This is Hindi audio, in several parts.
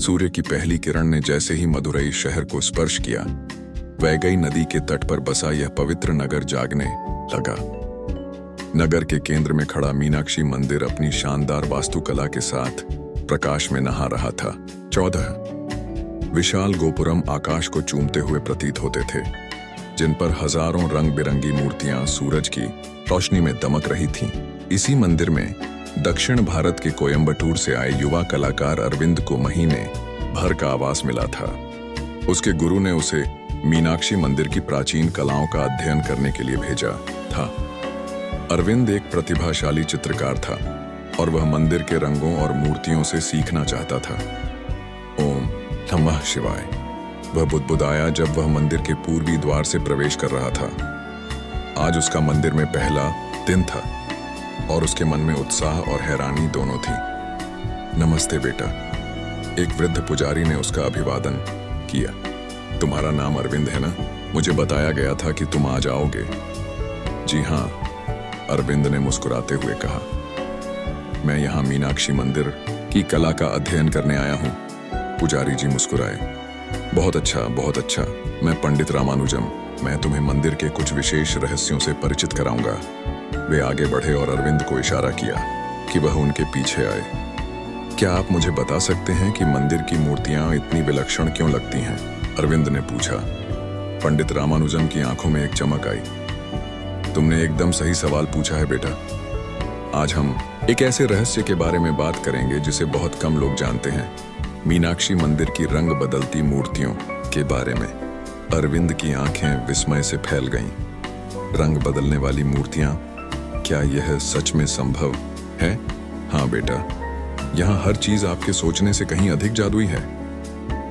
सूर्य की पहली किरण ने जैसे ही मदुरई शहर को स्पर्श किया, वैगई नदी के तट पर बसा यह पवित्र नगर जागने लगा। नगर के केंद्र में खड़ा मीनाक्षी मंदिर अपनी शानदार वास्तुकला के साथ प्रकाश में नहा रहा था। 14 विशाल गोपुरम आकाश को चूमते हुए प्रतीत होते थे, जिन पर हजारों रंग बिरंगी मूर्तियां सूरज की रोशनी में दमक रही थीं। इसी मंदिर में दक्षिण भारत के कोयंबटूर से आए युवा कलाकार अरविंद को महीने भर का आवास मिला था। उसके गुरु ने उसे मीनाक्षी मंदिर की प्राचीन कलाओं का अध्ययन करने के लिए भेजा था। अरविंद एक प्रतिभाशाली चित्रकार था और वह मंदिर के रंगों और मूर्तियों से सीखना चाहता था। ओम नमः शिवाय। वह बुदबुदाया जब वह मंदिर के पूर्वी द्वार से प्रवेश कर रहा था। आज उसका मंदिर में पहला दिन था और उसके मन में उत्साह और हैरानी दोनों थी। नमस्ते बेटा, एक वृद्ध पुजारी ने उसका अभिवादन किया। तुम्हारा नाम अरविंद है ना? मुझे बताया गया था कि तुम आ जाओगे। जी हाँ, अरविंद ने मुस्कुराते हुए कहा। मैं यहाँ मीनाक्षी मंदिर की कला का अध्ययन करने आया हूँ। पुजारी जी मुस्कुराए। बहुत अच्छा, बहुत अच्छा। मैं पंडित रामानुजम। मैं तुम्हें मंदिर के कुछ विशेष रहस्यों से परिचित कराऊंगा। वे आगे बढ़े और अरविंद को इशारा किया कि वह उनके पीछे आए। क्या आप मुझे बता सकते हैं कि मंदिर की मूर्तियां इतनी विलक्षण क्यों लगती हैं? अरविंद ने पूछा। पंडित रामानुजम की आंखों में एक चमक आई। तुमने एकदम सही सवाल पूछा है बेटा। आज हम एक ऐसे रहस्य के बारे में बात करेंगे जिसे बहुत कम लोग जानते हैं, मीनाक्षी मंदिर की रंग बदलती मूर्तियों के बारे में। अरविंद की आंखें विस्मय से फैल गईं। रंग बदलने वाली मूर्तियां, क्या यह सच में संभव है? हाँ बेटा, यहाँ हर चीज आपके सोचने से कहीं अधिक जादुई है।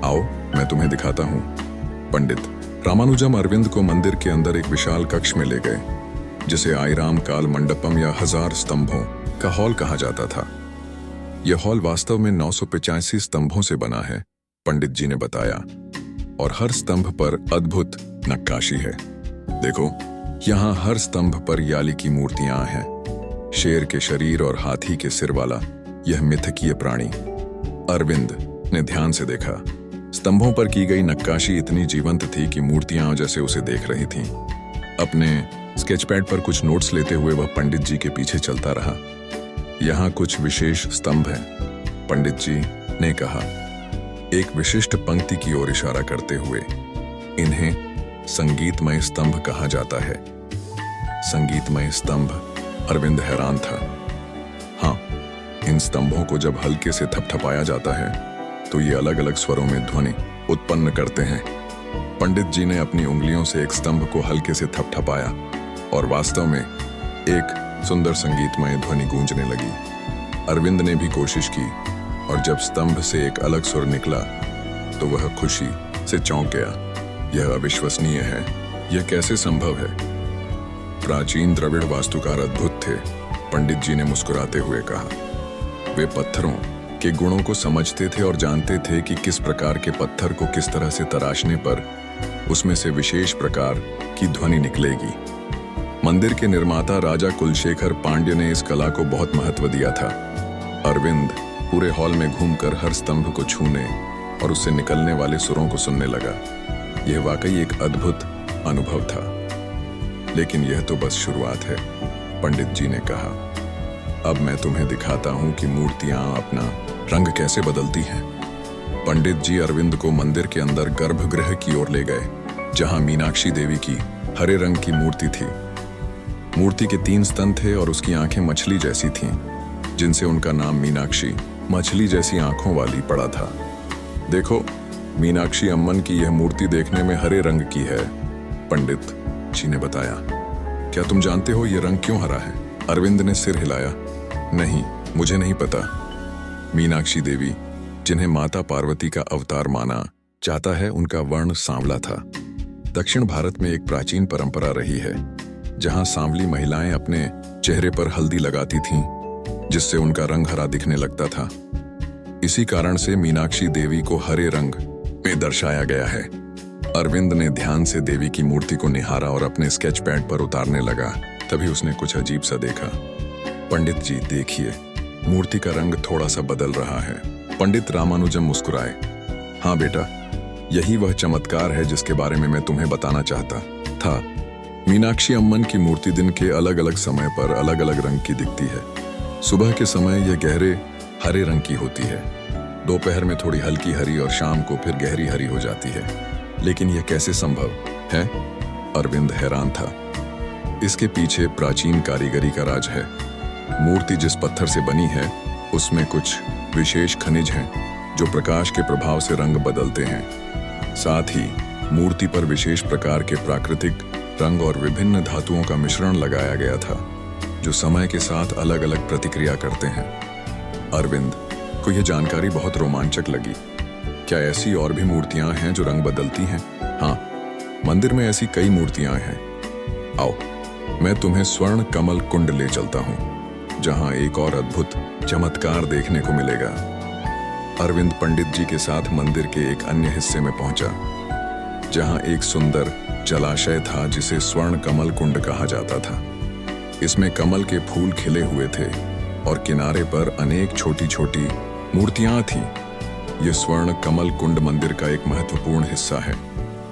आओ मैं तुम्हें दिखाता हूँ। पंडित रामानुजम अरविंद को मंदिर के अंदर एक विशाल कक्ष में ले गए, जिसे आईराम काल मंडपम या 1000 स्तंभों का हॉल कहा जाता था। यह हॉल वास्तव में 985 स्तंभों से बना है, पंडित जी ने बताया, और हर स्तंभ पर अद्भुत नक्काशी है। देखो, यहाँ हर स्तंभ पर याली की मूर्तियां हैं। शेर के शरीर और हाथी के सिर वाला यह मिथकीय प्राणी। अरविंद ने ध्यान से देखा। स्तंभों पर की गई नक्काशी इतनी जीवंत थी कि मूर्तियां जैसे उसे देख रही थीं। अपने स्केचपैड पर कुछ नोट्स लेते हुए वह पंडित जी के पीछे चलता रहा। यहाँ कुछ विशेष स्तंभ हैं, पंडित जी ने कहा, एक विशिष्ट पंक्ति की ओर इशारा करते हुए। इन्हें संगीतमय स्तंभ कहा जाता है। संगीतमय स्तंभ? अरविंद हैरान था। हाँ, इन स्तंभों को जब हल्के से थपथपाया जाता है तो ये अलग अलग स्वरों में ध्वनि उत्पन्न करते हैं। पंडित जी ने अपनी उंगलियों से एक स्तंभ को हल्के से थपथपाया और वास्तव में एक सुंदर संगीतमय ध्वनि गूंजने लगी। अरविंद ने भी कोशिश की और जब स्तंभ से एक अलग सुर निकला तो वह खुशी से चौंक गया। यह अविश्वसनीय है। यह कैसे संभव है? प्राचीन द्रविड़ वास्तुकार अद्भुत थे, पंडित जी ने मुस्कुराते हुए कहा। वे पत्थरों के गुणों को समझते थे और जानते थे कि किस प्रकार के पत्थर को किस तरह से तराशने पर उसमें से विशेष प्रकार की ध्वनि निकलेगी। मंदिर के निर्माता राजा कुलशेखर पांड्य ने इस कला को बहुत महत्व दिया था। अरविंद पूरे हॉल में घूमकर हर स्तंभ को छूने और उससे निकलने वाले सुरों को सुनने लगा। यह वाकई एक अद्भुत अनुभव था। लेकिन यह तो बस शुरुआत है, पंडित जी ने कहा। अब मैं तुम्हें दिखाता हूं कि मूर्तियां अपना रंग कैसे बदलती हैं। पंडित जी अरविंद को मंदिर के अंदर गर्भगृह की ओर ले गए, जहां मीनाक्षी देवी की हरे रंग की मूर्ति थी। मूर्ति के 3 स्तन थे और उसकी आंखें मछली जैसी थीं, जिनसे उनका नाम मीनाक्षी, मछली जैसी आंखों वाली, पड़ा था। देखो, मीनाक्षी अम्मन की यह मूर्ति देखने में हरे रंग की है, पंडित जी ने बताया। क्या तुम जानते हो यह रंग क्यों हरा है? अरविंद ने सिर हिलाया। नहीं, मुझे नहीं पता। मीनाक्षी देवी, जिन्हें माता पार्वती का अवतार माना जाता है, उनका वर्ण सांवला था। दक्षिण भारत में एक प्राचीन परंपरा रही है जहां सांवली महिलाएं अपने चेहरे पर हल्दी लगाती थीं, जिससे उनका रंग हरा दिखने लगता था। इसी कारण से मीनाक्षी देवी को हरे रंग में दर्शाया गया है। अरविंद ने ध्यान से देवी की मूर्ति को निहारा और अपने स्केच पैड पर उतारने लगा। तभी उसने कुछ अजीब सा देखा। पंडित जी देखिए, मूर्ति का रंग थोड़ा सा बदल रहा है। पंडित रामानुजम मुस्कुराए। हाँ बेटा, यही वह चमत्कार है जिसके बारे में मैं तुम्हें बताना चाहता था। मीनाक्षी अम्मन की मूर्ति दिन के अलग अलग समय पर अलग अलग रंग की दिखती है। सुबह के समय यह गहरे हरे रंग की होती है, दोपहर में थोड़ी हल्की हरी और शाम को फिर गहरी हरी हो जाती है। लेकिन यह कैसे संभव है? अरविंद हैरान था। इसके पीछे प्राचीन कारीगरी का राज है। मूर्ति जिस पत्थर से बनी है उसमें कुछ विशेष खनिज हैं जो प्रकाश के प्रभाव से रंग बदलते हैं। साथ ही मूर्ति पर विशेष प्रकार के प्राकृतिक रंग और विभिन्न धातुओं का मिश्रण लगाया गया था जो समय के साथ अलग अलग प्रतिक्रिया करते हैं। अरविंद को यह जानकारी बहुत रोमांचक लगी। क्या ऐसी और भी मूर्तियां हैं जो रंग बदलती हैं? हाँ, मंदिर में ऐसी कई मूर्तियां हैं। आओ, मैं तुम्हें स्वर्ण कमल कुंड ले चलता हूं, जहां एक और अद्भुत चमत्कार देखने को मिलेगा। अरविंद पंडित जी के साथ मंदिर के एक अन्य हिस्से में पहुंचा, जहां एक सुंदर जलाशय था जिसे स्वर्ण कमल कुंड कहा जाता था। इसमें कमल के फूल खिले हुए थे और किनारे पर अनेक छोटी छोटी मूर्तियां थीं। यह स्वर्ण कमल कुंड मंदिर का एक महत्वपूर्ण हिस्सा है,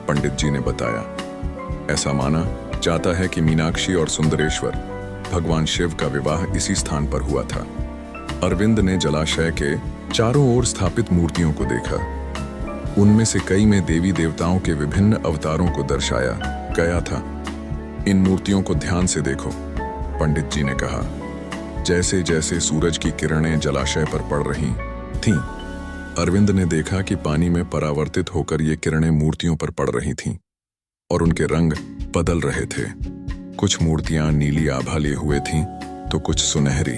पंडित जी ने बताया। ऐसा माना जाता है कि मीनाक्षी और सुंदरेश्वर भगवान शिव का विवाह इसी स्थान पर हुआ था। अरविंद ने जलाशय के चारों ओर स्थापित मूर्तियों को देखा। उनमें से कई में देवी देवताओं के विभिन्न अवतारों को दर्शाया गया था। इन मूर्तियों को ध्यान से देखो, पंडित जी ने कहा। जैसे जैसे सूरज की किरणें जलाशय पर पड़ रही थीं, अरविंद ने देखा कि पानी में परावर्तित होकर ये किरणें मूर्तियों पर पड़ रही थीं और उनके रंग बदल रहे थे। कुछ मूर्तियां नीली आभा लिए हुए थीं तो कुछ सुनहरी।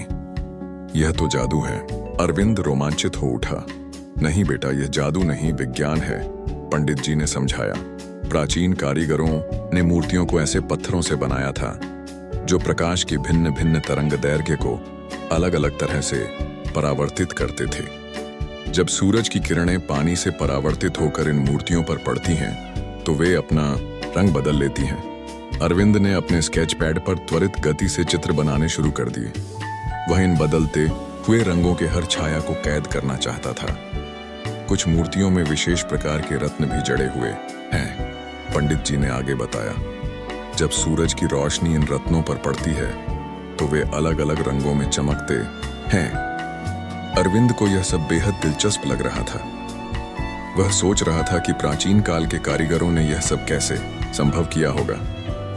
यह तो जादू है। अरविंद रोमांचित हो उठा। नहीं बेटा, यह जादू नहीं, विज्ञान है, पंडित जी ने समझाया। प्राचीन कारीगरों ने मूर्तियों को ऐसे पत्थरों से बनाया था जो प्रकाश की भिन्न भिन्न तरंग दैर्घ्य को अलग अलग तरह से परावर्तित करते थे। जब सूरज की किरणें पानी से परावर्तित होकर इन मूर्तियों पर पड़ती हैं तो वे अपना रंग बदल लेती हैं। अरविंद ने अपने स्केच पैड पर त्वरित गति से चित्र बनाने शुरू कर दिए। वह इन बदलते हुए रंगों के हर छाया को कैद करना चाहता था। कुछ मूर्तियों में विशेष प्रकार के रत्न भी जड़े हुए हैं, पंडित जी ने आगे बताया। जब सूरज की रोशनी इन रत्नों पर पड़ती है तो वे अलग अलग रंगों में चमकते हैं। अरविंद को यह सब बेहद दिलचस्प लग रहा था। वह सोच रहा था कि प्राचीन काल के कारीगरों ने यह सब कैसे संभव किया होगा।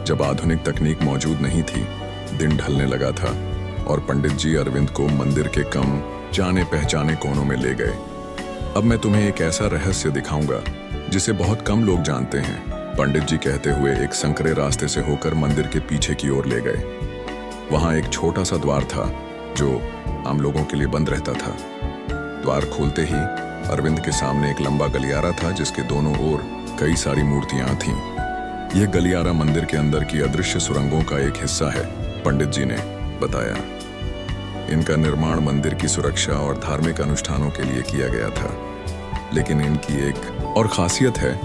जब आधुनिक तकनीक मौजूद नहीं थी, दिन ढलने लगा था और पंडित जी अरविंद को मंदिर के कम जाने पहचाने कोनों में ले गए। अब मैं तुम्हें एक ऐसा रहस्य दिखाऊंगा जिसे बहुत कम लोग जानते हैं, पंडित जी कहते हुए एक संकरे रास्ते से होकर मंदिर के पीछे की ओर ले गए। वहां एक छोटा सा द्वार था जो आम लोगों के लिए बंद रहता था। द्वार खोलते ही अरविंद के सामने एक लंबा गलियारा था जिसके दोनों ओर कई सारी मूर्तियां थीं। यह गलियारा मंदिर के अंदर की अदृश्य सुरंगों का एक हिस्सा है, पंडित जी ने बताया। इनका निर्माण मंदिर की सुरक्षा और धार्मिक अनुष्ठानों के लिए किया गया था। लेकिन इनकी एक और खासियत है,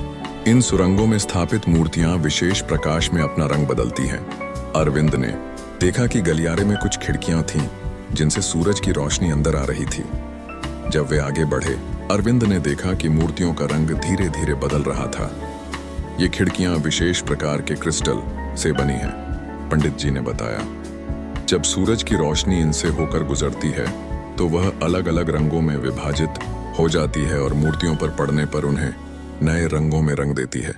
इन सुरंगों में स्थापित मूर्तियां विशेष प्रकाश में अपना रंग बदलती हैं। अरविंद ने देखा कि गलियारे में कुछ खिड़कियां थीं जिनसे सूरज की रोशनी अंदर आ रही थी। जब वे आगे बढ़े, अरविंद ने देखा कि मूर्तियों का रंग धीरे धीरे बदल रहा था। ये खिड़कियां विशेष प्रकार के क्रिस्टल से बनी हैं, पंडित जी ने बताया। जब सूरज की रोशनी इनसे होकर गुजरती है तो वह अलग अलग रंगों में विभाजित हो जाती है और मूर्तियों पर पड़ने पर उन्हें नए रंगों में रंग देती है।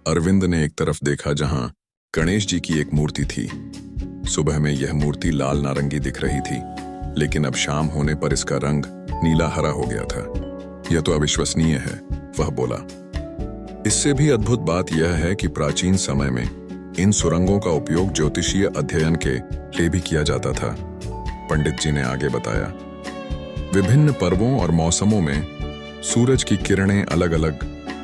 अरविंद ने एक तरफ देखा जहां गणेश जी की एक मूर्ति थी। सुबह में यह मूर्ति लाल नारंगी दिख रही थी, लेकिन अब शाम होने पर इसका रंग नीला हरा हो गया था। यह तो अविश्वसनीय है, वह बोला। इससे भी अद्भुत बात यह है कि प्राचीन समय में इन सुरंगों का उपयोग ज्योतिषीय अध्ययन के लिए भी किया जाता था, पंडित जी ने आगे बताया। विभिन्न पर्वों और मौसमों में सूरज की किरणें अलग अलग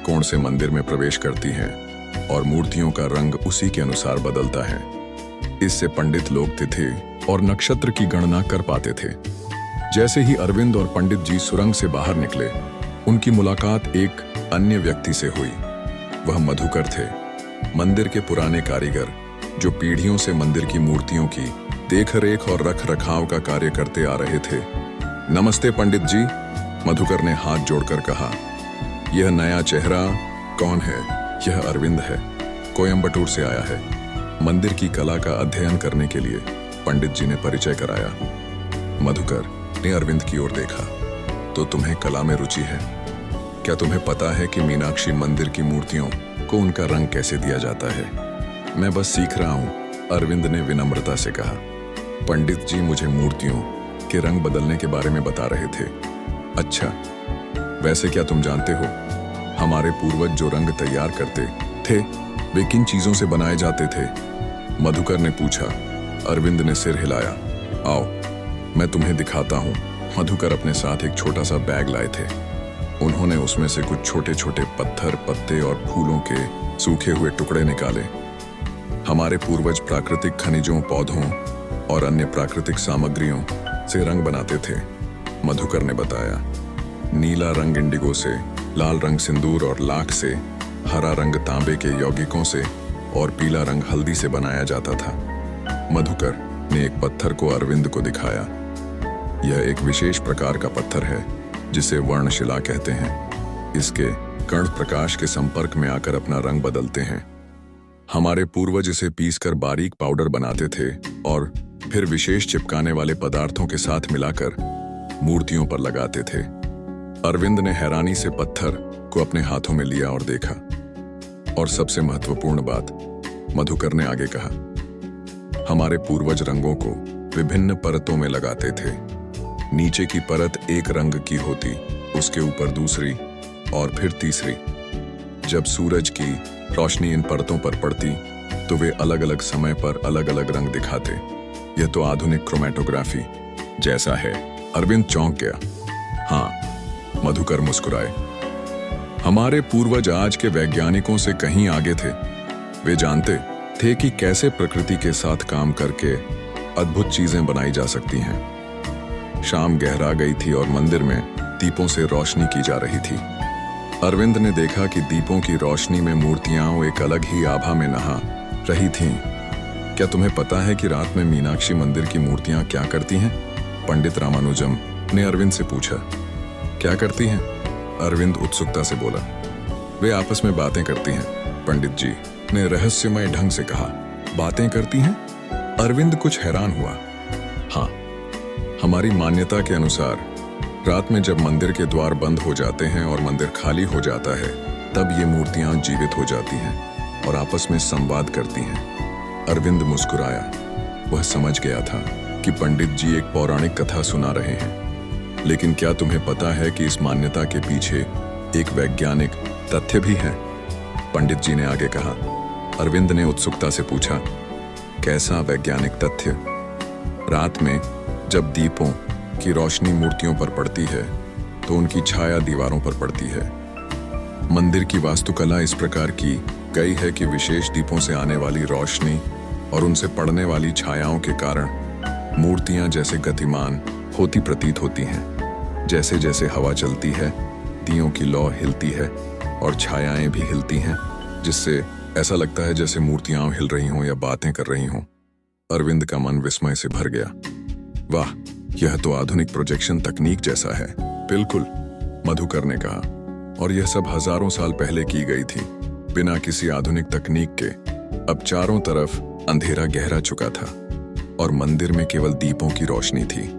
कोण से मंदिर में प्रवेश करती हैं और मूर्तियों का रंग उसी के अनुसार बदलता है। इससे पंडित लोग तिथि और नक्षत्र की गणना कर पाते थे। जैसे ही अरविंद और पंडित जी सुरंग से बाहर निकले, उनकी मुलाकात एक अन्य व्यक्ति से हुई। वह मधुकर थे, मंदिर के पुराने कारीगर जो पीढ़ियों से मंदिर की मूर्तियों की देखरेख और रख रखाव का कार्य करते आ रहे थे। नमस्ते पंडित जी, मधुकर ने हाथ जोड़कर कहा, यह नया चेहरा कौन है? यह अरविंद है, कोयम्बटूर से आया है। मंदिर की कला का अध्ययन करने के लिए पंडित जी ने परिचय कराया। मधुकर ने अरविंद की ओर देखा। तो तुम्हें कला में रुचि है? क्या तुम्हें पता है कि मीनाक्षी मंदिर की मूर्तियों को उनका रंग कैसे दिया जाता है? मैं बस सीख रहा हूं, अरविंद ने विनम्रता से कहा। पंडित जी मुझे मूर्तियों के रंग बदलने के बारे में बता रहे थे। अच्छा, वैसे क्या तुम जानते हो हमारे पूर्वज जो रंग तैयार करते थे वे किन चीजों से बनाए जाते थे? मधुकर ने पूछा। अरविंद ने सिर हिलाया। आओ मैं तुम्हें दिखाता हूं। मधुकर अपने साथ एक छोटा सा बैग लाए थे। उन्होंने उसमें से कुछ छोटे छोटे पत्थर, पत्ते और फूलों के सूखे हुए टुकड़े निकाले। हमारे पूर्वज प्राकृतिक खनिजों, पौधों और अन्य प्राकृतिक सामग्रियों से रंग बनाते थे, मधुकर ने बताया। नीला रंग इंडिगो से, लाल रंग सिंदूर और लाख से, हरा रंग तांबे के यौगिकों से और पीला रंग हल्दी से बनाया जाता था। मधुकर ने एक पत्थर को अरविंद को दिखाया। यह एक विशेष प्रकार का पत्थर है जिसे वर्णशिला कहते हैं। इसके कण प्रकाश के संपर्क में आकर अपना रंग बदलते हैं। हमारे पूर्वज इसे पीसकर बारीक पाउडर बनाते थे और फिर विशेष चिपकाने वाले पदार्थों के साथ मिलाकर मूर्तियों पर लगाते थे। अरविंद ने हैरानी से पत्थर को अपने हाथों में लिया और देखा। और सबसे महत्वपूर्ण बात, मधुकर ने आगे कहा, हमारे पूर्वज रंगों को विभिन्न परतों में लगाते थे। नीचे की परत एक रंग की होती, उसके ऊपर दूसरी और फिर तीसरी। जब सूरज की रोशनी इन परतों पर पड़ती तो वे अलग अलग समय पर अलग अलग रंग दिखाते। यह तो आधुनिक क्रोमैटोग्राफी जैसा है। अरविंद चौंक गया। हाँ, मधुकर मुस्कुराए। हमारे पूर्वज आज के वैज्ञानिकों से कहीं आगे थे। वे जानते थे कि कैसे प्रकृति के साथ काम करके अद्भुत चीजें बनाई जा सकती हैं। शाम गहरा गई थी और मंदिर में दीपों से रोशनी की जा रही थी। अरविंद ने देखा कि दीपों की रोशनी में मूर्तियां एक अलग ही आभा में नहा रही थीं। क्या तुम्हें पता है कि रात में मीनाक्षी मंदिर की मूर्तियां क्या करती हैं? पंडित रामानुजम ने अरविंद से पूछा। क्या करती हैं? अरविंद उत्सुकता से बोला। वे आपस में बातें करती हैं, पंडित जी ने रहस्यमय ढंग से कहा। बातें करती हैं? अरविंद कुछ हैरान हुआ। हाँ, हमारी मान्यता के अनुसार रात में जब मंदिर के द्वार बंद हो जाते हैं और मंदिर खाली हो जाता है, तब ये मूर्तियां जीवित हो जाती हैं और आपस में संवाद करती हैं। अरविंद मुस्कुराया। वह समझ गया था कि पंडित जी एक पौराणिक कथा सुना रहे हैं। लेकिन क्या तुम्हें पता है कि इस मान्यता के पीछे एक वैज्ञानिक तथ्य भी है? पंडित जी ने आगे कहा। अरविंद ने उत्सुकता से पूछा, कैसा वैज्ञानिक तथ्य? रात में जब दीपों की रोशनी मूर्तियों पर पड़ती है तो उनकी छाया दीवारों पर पड़ती है। मंदिर की वास्तुकला इस प्रकार की गई है कि विशेष दीपों से आने वाली रोशनी और उनसे पड़ने वाली छायाओं के कारण मूर्तियां जैसे गतिमान होती प्रतीत होती हैं। जैसे जैसे हवा चलती है, दियों की लौ हिलती है और छायाएं भी हिलती हैं, जिससे ऐसा लगता है जैसे मूर्तियां हिल रही हों या बातें कर रही हों। अरविंद का मन विस्मय से भर गया। वाह, यह तो आधुनिक प्रोजेक्शन तकनीक जैसा है। बिल्कुल, मधुकर ने कहा। और यह सब हजारों साल पहले की गई थी, बिना किसी आधुनिक तकनीक के। अब चारों तरफ अंधेरा गहरा चुका था और मंदिर में केवल दीपों की रोशनी थी।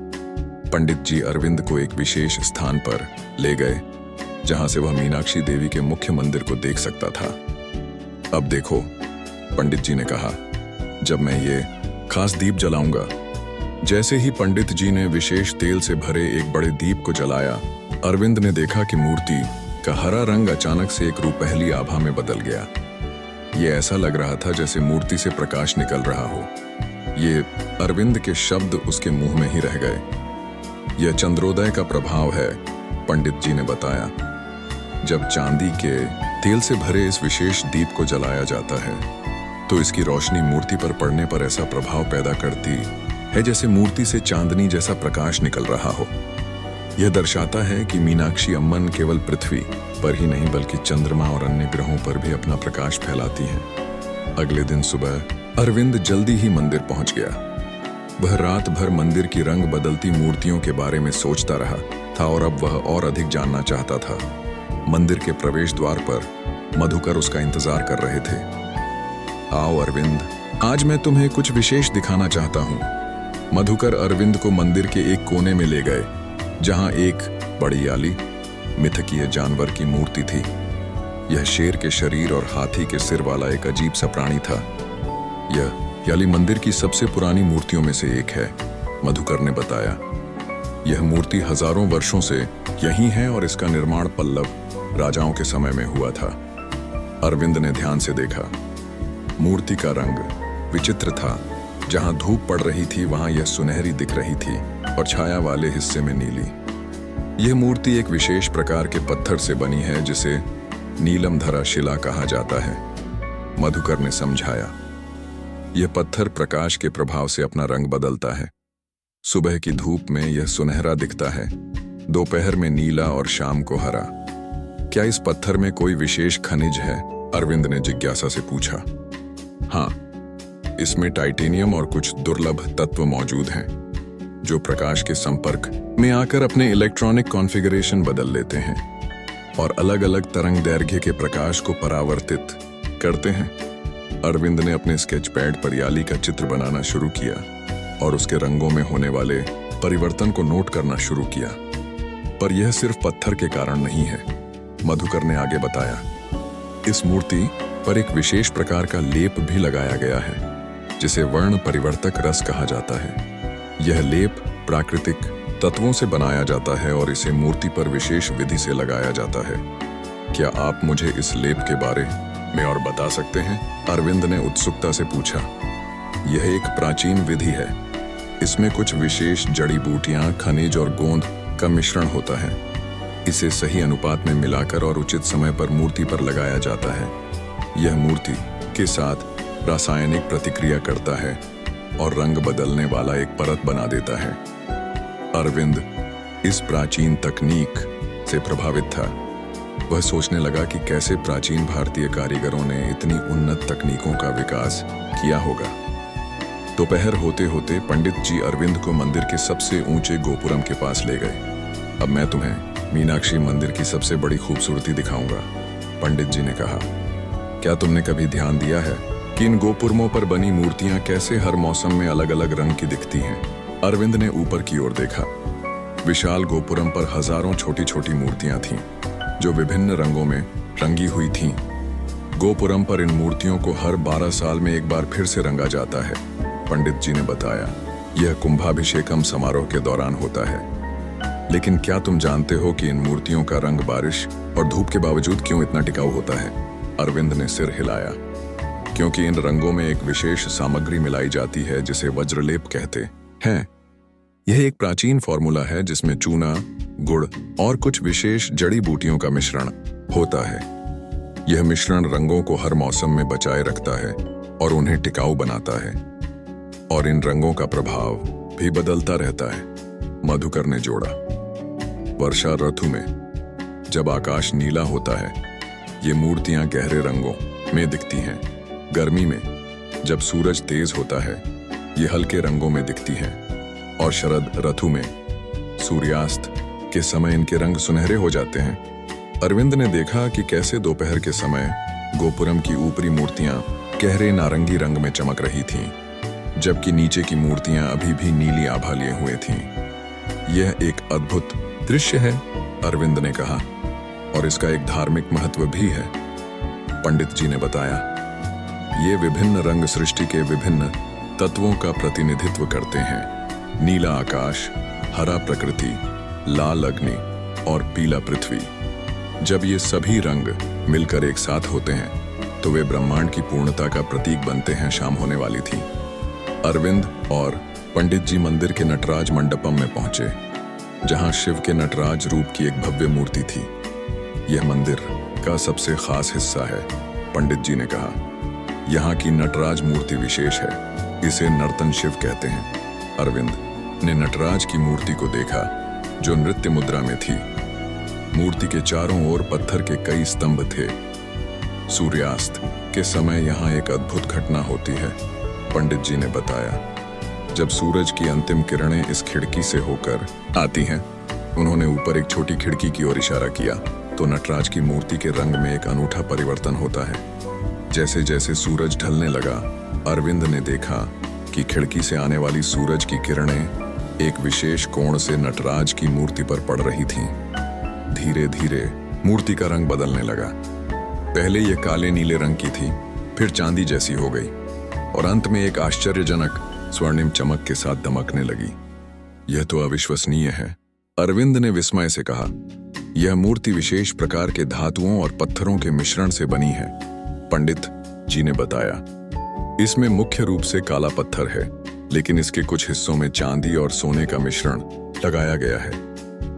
पंडित जी अरविंद को एक विशेष स्थान पर ले गए, जहां से वह मीनाक्षी देवी के मुख्य मंदिर को देख सकता था। अब देखो, पंडित जी ने कहा, जब मैं ये खास दीप जलाऊंगा। जैसे ही पंडित जी ने विशेष तेल से भरे एक बड़े दीप को जलाया, अरविंद ने देखा कि मूर्ति का हरा रंग अचानक से एक रूपहली आभा में बदल गया। ये ऐसा लग रहा था जैसे मूर्ति से प्रकाश निकल रहा हो। ये अरविंद के शब्द उसके मुंह में ही रह गए। यह चंद्रोदय का प्रभाव है, पंडित जी ने बताया। जब चांदी के तेल से भरे इस विशेष दीप को जलाया जाता है तो इसकी रोशनी मूर्ति पर पड़ने पर ऐसा प्रभाव पैदा करती है जैसे मूर्ति से चांदनी जैसा प्रकाश निकल रहा हो। यह दर्शाता है कि मीनाक्षी अम्मन केवल पृथ्वी पर ही नहीं बल्कि चंद्रमा और अन्य ग्रहों पर भी अपना प्रकाश फैलाती हैं। अगले दिन सुबह अरविंद जल्दी ही मंदिर पहुंच गया। वह रात भर मंदिर की रंग बदलती मूर्तियों के बारे में सोचता रहा। था और अब वह और अधिक जानना चाहता था। मंदिर के प्रवेश द्वार पर मधुकर उसका इंतजार कर रहे थे। आओ अरविंद, आज मैं तुम्हें कुछ विशेष दिखाना चाहता हूँ। मधुकर अरविंद को मंदिर के एक कोने में ले गए, जहां एक बड़ी याली मिथकीय जानवर की मूर्ति थी। यह शेर के शरीर और हाथी के सिर वाला एक अजीब सा प्राणी था। यह याली मंदिर की सबसे पुरानी मूर्तियों में से एक है, मधुकर ने बताया। यह मूर्ति हजारों वर्षों से यहीं है और इसका निर्माण पल्लव राजाओं के समय में हुआ था। अरविंद ने ध्यान से देखा। मूर्ति का रंग विचित्र था। जहां धूप पड़ रही थी वहां यह सुनहरी दिख रही थी और छाया वाले हिस्से में नीली। यह मूर्ति एक विशेष प्रकार के पत्थर से बनी है जिसे नीलमधरा शिला कहा जाता है, मधुकर ने समझाया। यह पत्थर प्रकाश के प्रभाव से अपना रंग बदलता है। सुबह की धूप में यह सुनहरा दिखता है, दोपहर में नीला और शाम को हरा। क्या इस पत्थर में कोई विशेष खनिज है? अरविंद ने जिज्ञासा से पूछा। हाँ, इसमें टाइटेनियम और कुछ दुर्लभ तत्व मौजूद हैं, जो प्रकाश के संपर्क में आकर अपने इलेक्ट्रॉनिक कॉन्फ़िगरेशन बदल लेते हैं और अलग-अलग तरंग दैर्घ्य के प्रकाश को परावर्तित करते हैं। अरविंद ने अपने स्केच पैड पर याली का चित्र बनाना शुरू किया और उसके रंगों में होने वाले परिवर्तन को नोट करना शुरू किया। पर यह सिर्फ पत्थर के कारण नहीं है, मधुकर ने आगे बताया। इस मूर्ति पर एक विशेष प्रकार का लेप भी लगाया गया है, जिसे वर्ण परिवर्तक रस कहा जाता है। यह लेप प्राकृतिक तत्वों से बनाया जाता है और इसे मूर्ति पर विशेष विधि से लगाया जाता है। क्या आप मुझे इस लेप के बारे में और बता सकते हैं? अरविंद ने उत्सुकता से पूछा। यह एक प्राचीन विधि है। इसमें कुछ विशेष जड़ी बूटियां, खनिज और गोंद का मिश्रण होता है। इसे सही अनुपात में मिलाकर और उचित समय पर मूर्ति पर लगाया जाता है। यह मूर्ति के साथ रासायनिक प्रतिक्रिया करता है और रंग बदलने वाला एक परत बना देता है। अरविंद इस प्राचीन तकनीक से प्रभावित था। वह सोचने लगा कि कैसे प्राचीन भारतीय कारीगरों ने इतनी उन्नत तकनीकों का विकास किया होगा। दोपहर होते होते पंडित जी अरविंद को मंदिर के सबसे ऊंचे गोपुरम के पास ले गए। अब मैं तुम्हें मीनाक्षी मंदिर की सबसे बड़ी खूबसूरती दिखाऊंगा, पंडित जी ने कहा। क्या तुमने कभी ध्यान दिया है कि इन गोपुरमों पर बनी मूर्तियां कैसे हर मौसम में अलग अलग रंग की दिखती हैं? अरविंद ने ऊपर की ओर देखा। विशाल गोपुरम पर हजारों छोटी छोटी मूर्तियां थीं, जो विभिन्न रंगों में रंगी हुई थीं। गोपुरम पर इन मूर्तियों को हर 12 साल में एक बार फिर से रंगा जाता है, पंडित जी ने बताया। यह कुंभाभिषेकम समारोह के दौरान होता है। लेकिन क्या तुम जानते हो कि इन मूर्तियों का रंग बारिश और धूप के बावजूद क्यों इतना टिकाऊ होता है? अरविंद ने सिर हिलाया। क्योंकि इन रंगों में एक विशेष सामग्री मिलाई जाती है जिसे वज्रलेप कहते हैं। यह एक प्राचीन फॉर्मूला है जिसमें चूना, गुड़ और कुछ विशेष जड़ी बूटियों का मिश्रण होता है। यह मिश्रण रंगों को हर मौसम में बचाए रखता है और उन्हें टिकाऊ बनाता है, और इन रंगों का प्रभाव भी बदलता रहता है, मधुकर ने जोड़ा। वर्षा ऋतु में जब आकाश नीला होता है, ये मूर्तियां गहरे रंगों में दिखती हैं। गर्मी में जब सूरज तेज होता है, ये हल्के रंगों में दिखती हैं, और शरद ऋतु में सूर्यास्त के समय इनके रंग सुनहरे हो जाते हैं। अरविंद ने देखा कि कैसे दोपहर के समय गोपुरम की ऊपरी मूर्तियां गहरे नारंगी रंग में चमक रही थीं, जबकि नीचे की मूर्तियां अभी भी नीली आभा लिए हुए थीं। यह एक अद्भुत दृश्य है, अरविंद ने कहा, और इसका एक धार्मिक महत्व भी है, पंडित जी ने बताया। ये विभिन्न रंग सृष्टि के विभिन्न तत्वों का प्रतिनिधित्व करते हैं। नीला आकाश, हरा प्रकृति, लाल अग्नि और पीला पृथ्वी। जब ये सभी रंग मिलकर एक साथ होते हैं तो वे ब्रह्मांड की पूर्णता का प्रतीक बनते हैं। शाम होने वाली थी। अरविंद और पंडित जी मंदिर के नटराज मंडपम में पहुंचे, जहां शिव के नटराज रूप की एक भव्य मूर्ति थी। यह मंदिर का सबसे खास हिस्सा है, पंडित जी ने कहा। यहाँ की नटराज मूर्ति विशेष है, इसे नर्तन शिव कहते हैं। अरविंद ने नटराज की मूर्ति को देखा, जो नृत्य मुद्रा में थी। मूर्ति के चारों ओर पत्थर के कई स्तंभ थे। सूर्यास्त के समय यहाँ एक अद्भुत घटना होती है, पंडित जी ने बताया। जब सूरज की अंतिम किरणें इस खिड़की से होकर आती हैं, उन्होंने ऊपर एक छोटी खिड़की की ओर इशारा किया तो नटराज की मूर्ति के रंग में एक अनूठा परिवर्तन होता है। जैसे जैसे सूरज ढलने लगा, अरविंद ने देखा कि खिड़की से आने वाली सूरज की किरणें एक विशेष कोण से नटराज की मूर्ति पर पड़ रही थीं। धीरे धीरे मूर्ति का रंग बदलने लगा। पहले ये काले नीले रंग की थी, फिर चांदी जैसी हो गई और अंत में एक आश्चर्यजनक स्वर्णिम चमक के साथ दमकने लगी। यह तो अविश्वसनीय है, अरविंद ने विस्मय से कहा। यह मूर्ति विशेष प्रकार के धातुओं और पत्थरों के मिश्रण से बनी है, पंडित जी ने बताया। इसमें मुख्य रूप से काला पत्थर है, लेकिन इसके कुछ हिस्सों में चांदी और सोने का मिश्रण लगाया गया है।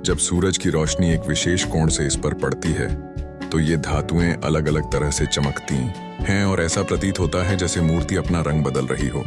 जब सूरज की रोशनी एक विशेष कोण से इस पर पड़ती है तो ये धातुएं अलग अलग तरह से चमकती हैं और ऐसा प्रतीत होता है जैसे मूर्ति अपना रंग बदल रही हो।